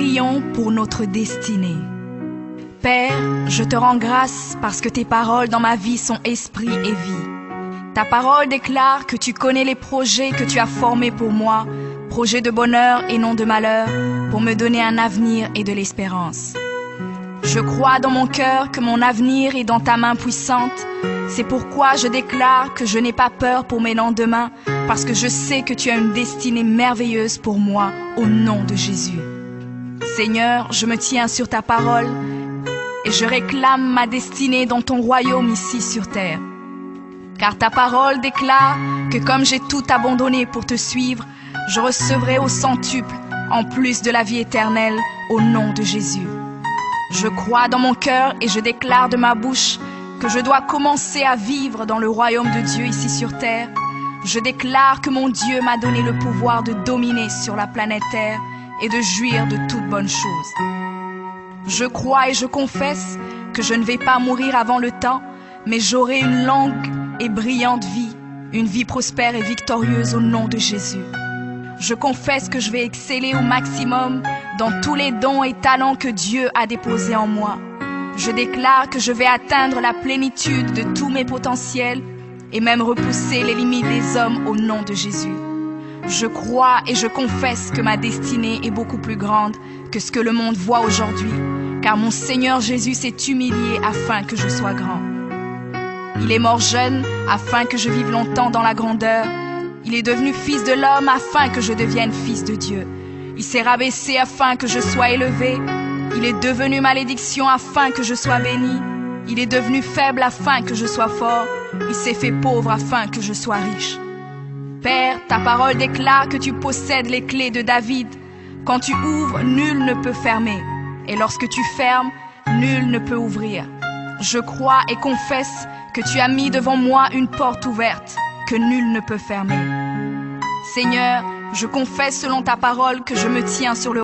prions pour notre destinée. Père, je te rends grâce parce que tes paroles dans ma vie sont esprit et vie. Ta parole déclare que tu connais les projets que tu as formés pour moi, projets de bonheur et non de malheur, pour me donner un avenir et de l'espérance. Je crois dans mon cœur que mon avenir est dans ta main puissante. C'est pourquoi je déclare que je n'ai pas peur pour mes lendemains, parce que je sais que tu as une destinée merveilleuse pour moi, au nom de Jésus. Seigneur, je me tiens sur ta parole et je réclame ma destinée dans ton royaume ici sur terre. Car ta parole déclare que comme j'ai tout abandonné pour te suivre, je recevrai au centuple, en plus de la vie éternelle, au nom de Jésus. Je crois dans mon cœur et je déclare de ma bouche que je dois commencer à vivre dans le royaume de Dieu ici sur terre. Je déclare que mon Dieu m'a donné le pouvoir de dominer sur la planète Terre et de jouir de toutes bonnes choses. Je crois et je confesse que je ne vais pas mourir avant le temps, mais j'aurai une longue et brillante vie, une vie prospère et victorieuse au nom de Jésus. Je confesse que je vais exceller au maximum dans tous les dons et talents que Dieu a déposés en moi. Je déclare que je vais atteindre la plénitude de tous mes potentiels et même repousser les limites des hommes au nom de Jésus. Je crois et je confesse que ma destinée est beaucoup plus grande que ce que le monde voit aujourd'hui, car mon Seigneur Jésus s'est humilié afin que je sois grand. Il est mort jeune afin que je vive longtemps dans la grandeur. Il est devenu fils de l'homme afin que je devienne fils de Dieu. Il s'est rabaissé afin que je sois élevé. Il est devenu malédiction afin que je sois béni. Il est devenu faible afin que je sois fort. Il s'est fait pauvre afin que je sois riche. Père, ta parole déclare que tu possèdes les clés de David. Quand tu ouvres, nul ne peut fermer. Et lorsque tu fermes, nul ne peut ouvrir. Je crois et confesse que tu as mis devant moi une porte ouverte que nul ne peut fermer. Seigneur, je confesse selon ta parole que je me tiens sur le